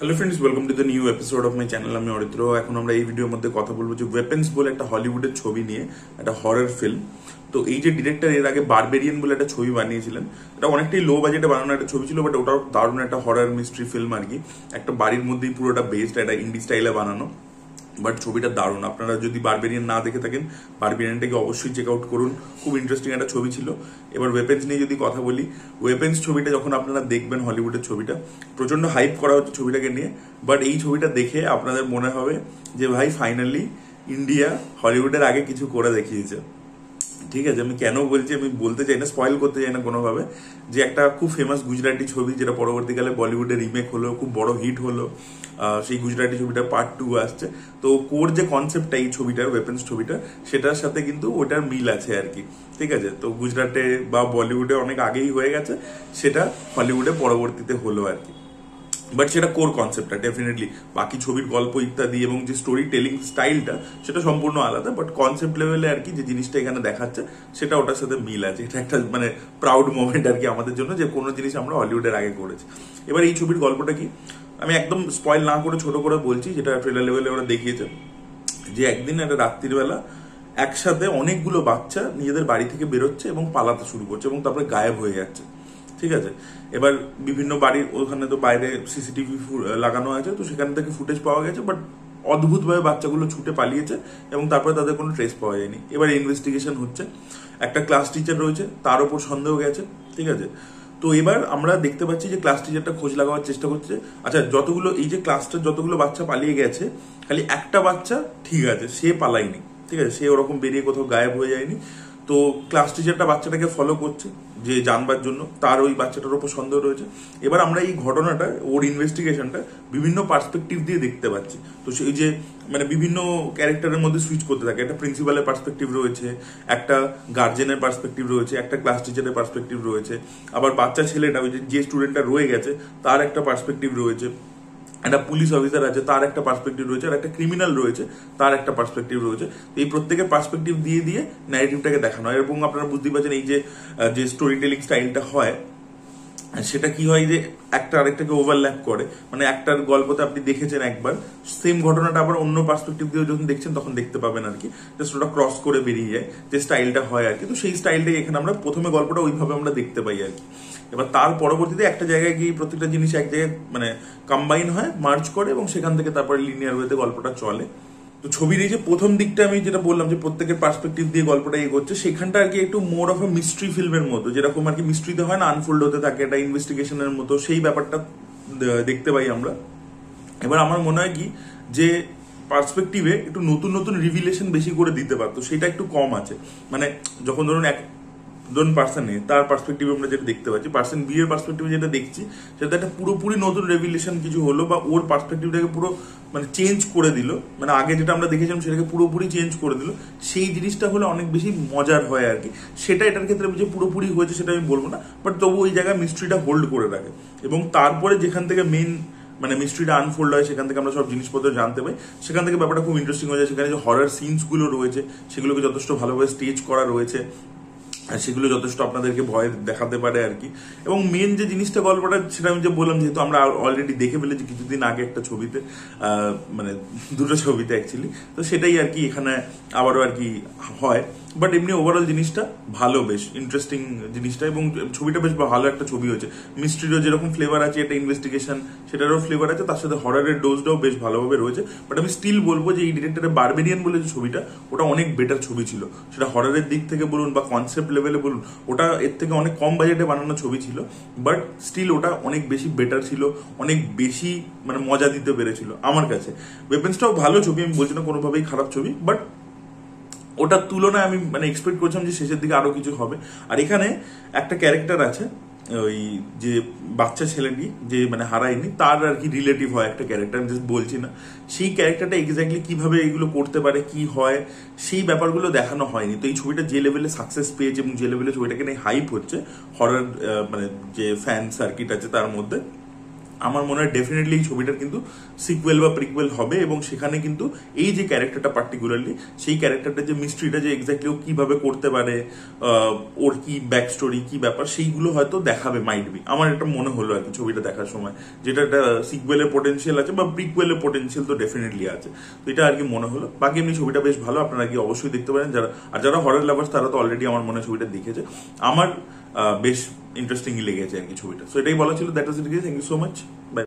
Hello friends, welcome to the new episode of my channel. আমি অরিত্র। এখন আমরা এই ভিডিওর মধ্যে কথা বলবো যে ওয়েপেন্স বলে একটা হলিউডের ছবি নিয়ে, একটা হরর ফিল্ম। তো এই যে ডিরেক্টর এর আগে বারবেরিয়ান বলে একটা ছবি বানিয়েছিলেন, এটা অনেকটাই লো বাজেটে বানানো একটা ছবি ছিল, বাট ওটাও দারুণ একটা হরর মিস্ট্রি ফিল্ম আর কি। একটা বাড়ির মধ্যেই পুরোটা বেসড, একটা ইন্ডি স্টাইলে বানানো, বাট ছবিটা দারুণ। আপনারা যদি বারবেরিয়ান না দেখে থাকেন, বারবেরিয়ানটাকে অবশ্যই চেক আউট করুন, খুব ইন্টারেস্টিং একটা ছবি ছিল। এবার ওয়েপেন্স নিয়ে যদি কথা বলি, ওয়েপেন্স ছবিটা যখন আপনারা দেখবেন, হলিউডের ছবিটা প্রচন্ড হাইপ করা হচ্ছে ছবিটাকে নিয়ে, বাট এই ছবিটা দেখে আপনাদের মনে হবে যে ভাই ফাইনালি ইন্ডিয়া হলিউডের আগে কিছু করে দেখিয়েছে। ঠিক আছে, আমি কেন বলছি আমি বলতে চাই না, স্পয়েল করতে চাই না কোনোভাবে, যে একটা খুব ফেমাস গুজরাটি ছবি যেটা পরবর্তীকালে বলিউডে রিমেক হলো, খুব বড় হিট হলো, সেই গুজরাটি ছবিটা পার্ট 2 আসছে। তো কোর যে কনসেপ্টটা এই ছবিটার, ওয়েপেন্স ছবিটা, সেটার সাথে কিন্তু ওটার মিল আছে আর কি। ঠিক আছে, তো গুজরাটে বা বলিউডে অনেক আগেই হয়ে গেছে, সেটা হলিউডে পরবর্তীতে হলো আর কি। বাট সেটা কোর কনসেপ্টটা ডেফিনেটলি, বাকি ছবির গল্প ইত্যাদি এবং যে স্টোরি টেলিং স্টাইলটা সেটা সম্পূর্ণ আলাদা, বাট কনসেপ্ট লেভেলে আর কি যে জিনিসটা এখানে দেখাচ্ছে সেটা ওটার সাথে মিল আছে। এটা একটা মানে প্রাউড মোমেন্ট আর কি আমাদের জন্য, যে কোনো জিনিস আমরা হলিউডের আগে করেছি। এবার এই ছবির গল্পটা কি, আমি একদম স্পয়েল না করে ছোট করে বলছি, যেটা ট্রেলার লেভেলে ওরা দেখিয়েছে। যে একদিন একটা রাত্রির বেলা একসাথে অনেকগুলো বাচ্চা নিজেদের বাড়ি থেকে বেরোচ্ছে এবং পালাতে শুরু করছে এবং তারপরে গায়েব হয়ে যাচ্ছে। ঠিক আছে, এবার বিভিন্ন বাড়ির ওখানে তো বাইরে সিসিটিভি লাগানো আছে, তো সেখান থেকে ফুটেজ পাওয়া গেছে, বাট অদ্ভুতভাবে বাচ্চাগুলো ছুটে পালিয়েছে এবং তারপরে তাদের কোনো ট্রেস পাওয়া যায়নি। এবার ইনভেস্টিগেশন হচ্ছে, একটা ক্লাস টিচার রয়েছে, তার উপর সন্দেহ গেছে। ঠিক আছে, তো এবার আমরা দেখতে পাচ্ছি যে ক্লাস টিচারটা খোঁজ লাগাবার চেষ্টা করছে। আচ্ছা, যতগুলো এই যে ক্লাসটার যতগুলো বাচ্চা পালিয়ে গেছে, খালি একটা বাচ্চা ঠিক আছে, সে পালায়নি। ঠিক আছে, সে ওরকম বেরিয়ে কোথাও গায়েব হয়ে যায়নি। তো ক্লাস টিচারটা বাচ্চাটাকে ফলো করছে যে জানবার জন্য, তার ওই বাচ্চাটার উপর সন্দেহ রয়েছে। এবার আমরা এই ঘটনাটা, ওর ইনভেস্টিগেশনটা বিভিন্ন পার্সপেক্টিভ দিয়ে দেখতে পাচ্ছি। তো সেই যে মানে বিভিন্ন ক্যারেক্টারের মধ্যে সুইচ করতে থাকে, একটা প্রিন্সিপালের পার্সপেক্টিভ রয়েছে, একটা গার্জেনের পার্সপেক্টিভ রয়েছে, একটা ক্লাস টিচারের পার্সপেক্টিভ রয়েছে, আবার বাচ্চা ছেলেটা ওই যে স্টুডেন্টটা রয়ে গেছে তার একটা পার্সপেক্টিভ রয়েছে, একটা পুলিশ অফিসার আছে তার একটা পার্সপেক্টিভ রয়েছে, আর একটা ক্রিমিনাল রয়েছে তার একটা পার্সপেক্টিভ রয়েছে। তো এই প্রত্যেকের পার্সপেক্টিভ দিয়ে দিয়ে ন্যারেটিভটাকে দেখানো হয়। এবং আপনারা বুঝতেই পারছেন এই যে স্টোরি টেলিং স্টাইলটা হয়, সেটা কি হয় যে একটা আরেকটাকে ওভারল্যাপ করে। মানে একটার গল্পতে আপনি দেখেছেন একবার, সেম ঘটনাটা আবার অন্য পার্সপেক্টিভ দিয়ে যখন দেখছেন তখন দেখতে পাবেন আর কি, জাস্ট ওটা ক্রস করে বেরিয়ে যায়, যে স্টাইলটা হয় আর কি। তো সেই স্টাইলটাই এখানে আমরা প্রথমে গল্পটা ওইভাবে আমরা দেখতে পাই আর কি। এবার তার পরবর্তীতে একটা জায়গায় গিয়ে প্রত্যেকটা জিনিস এক জায়গায় মানে কম্বাইন হয়, মার্জ করে, এবং সেখান থেকে তারপরে লিনিয়ার ওয়েতে গল্পটা চলে। তো ছবির এই যে প্রথম দিকটা আমি যেটা বললাম যে প্রত্যেকের পার্সপেক্টিভ দিয়ে গল্পটা এগোচ্ছে, সেখানটা আর কি একটু মোর অফ এ মিস্ট্রি ফিল্মের মতো, যেরকম আর কি মিস্ট্রিতে হয় না, আনফোল্ড হতে থাকে, একটা ইনভেস্টিগেশনের মতো, সেই ব্যাপারটা দেখতে পাই আমরা। এবার আমার মনে হয় কি যে পার্সপেক্টিভে একটু নতুন নতুন রিভিলেশন বেশি করে দিতে পারতো, সেটা একটু কম আছে। মানে যখন ধরুন একজন পার্সন এ তার পার্সপেক্টিভে আমরা যেটা দেখতে পাচ্ছি, পার্সন বি এর পার্সপেক্টিভে যেটা দেখছি, সেটা একটা পুরোপুরি নতুন রেভিলেশন কিছু হলো, বা ওর পার্সপেক্টিভটাকে পুরো মানে চেঞ্জ করে দিল, মানে আগে যেটা আমরা দেখেছিলাম সেটাকে পুরোপুরি চেঞ্জ করে দিল। সেই জিনিসটা হলে অনেক বেশি মজার হয় আর কি। সেটা এটার ক্ষেত্রে যে পুরোপুরি হয়েছে সেটা আমি বলবো না, বাট তবু ওই জায়গায় মিস্ট্রিটা হোল্ড করে রাখে। এবং তারপরে যেখান থেকে মেন মানে মিস্ট্রিটা আনফোল্ড হয়, সেখান থেকে আমরা সব জিনিসপত্র জানতে পাই, সেখান থেকে ব্যাপারটা খুব ইন্টারেস্টিং হয়ে যায়। সেখানে যে হরর সিনস গুলো রয়েছে সেগুলোকে যথেষ্ট ভালোভাবে স্টেজ করা রয়েছে, আর সেগুলো যথেষ্ট আপনাদেরকে ভয় দেখাতে পারে আর কি। এবং মেন যে জিনিসটা গল্পটা, সেটা আমি যে বললাম, যেহেতু আমরা অলরেডি দেখে ফেলেছি কিছুদিন আগে একটা ছবিতে, মানে দুটো ছবিতে অ্যাকচুয়ালি, তো সেটাই আর কি এখানে আবারও আর কি হয়। বাট এমনি ওভারঅল জিনিসটা ভালো, বেশ ইন্টারেস্টিং জিনিসটা, এবং ছবিটা বেশ ভালো একটা ছবি হয়েছে। মিস্ট্রিরও যেরকম ফ্লেভার আছে, একটা ইনভেস্টিগেশন সেটারও ফ্লেভার আছে, তার সাথে হররের ডোজটাও বেশ ভালোভাবে রয়েছে। বাট আমি স্টিল বলবো যে এই ডিরেক্টরের বারবেরিয়ান বলে যে ছবিটা, ওটা অনেক বেটার ছবি ছিল। সেটা হররের দিক থেকে বলুন বা কনসেপ্ট লেভেলে বলুন, ওটা এর থেকে অনেক কম বাজেটে বানানো ছবি ছিল, বাট স্টিল ওটা অনেক বেশি বেটার ছিল, অনেক বেশি মানে মজা দিতে পেরেছিল আমার কাছে। ওয়েপেন্সটাও ভালো ছবি, আমি বলছি না কোনোভাবেই খারাপ ছবি, বাট ওটার তুলনায় আমি মানে এক্সপেক্ট করছিলাম যে শেষের দিকে আরো কিছু হবে। আর এখানে একটা ক্যারেক্টার আছে, ওই যে বাচ্চা ছেলেটি যে মানে হারায়নি, তার আর কি রিলেটিভ হয় একটা ক্যারেক্টার, আমি জাস্ট বলছি না, সেই ক্যারেক্টারটা এক্স্যাক্টলি কিভাবে এগুলো করতে পারে, কি হয়, সেই ব্যাপারগুলো দেখানো হয়নি। তো এই ছবিটা যে লেভেলে সাকসেস পেয়েছে এবং যে লেভেলে ছবিটাকে নিয়ে হাইপ হচ্ছে হরর মানে যে ফ্যান সার্কিট আছে তার মধ্যে, আমার মনে হয় ডেফিনেটলি এই ছবিটার কিন্তু সিকুয়েল বা প্রিকুয়েল হবে, এবং সেখানে কিন্তু এই যে ক্যারেক্টারটা পার্টিকুলারলি, সেই ক্যারেক্টারটা যে মিস্ট্রিটা যে এক্স্যাক্টলি ও কিভাবে করতে পারে, ওর কি ব্যাক স্টোরি, কি ব্যাপার, সেইগুলো হয়তো দেখাবে, মাইট বি। আমার এটা মনে হলো আর কি ছবিটা দেখার সময়, যেটা একটা সিকুয়েলের পোটেনশিয়াল আছে বা প্রিকুয়েলের পোটেনশিয়াল তো ডেফিনেটলি আছে। তো এটা আর কি মনে হলো। বাকি এমনি ছবিটা বেশ ভালো, আপনারা কি অবশ্যই দেখতে পারেন। যারা হরর লাভার্স তারা তো অলরেডি আমার মনে হয় ছবিটা দেখেছে। আমার বেশ ইন্টারেস্টিংই লেগেছে আর কি ছবিটা। সো এটাই বলা ছিল। That was it. Thank you so much. By.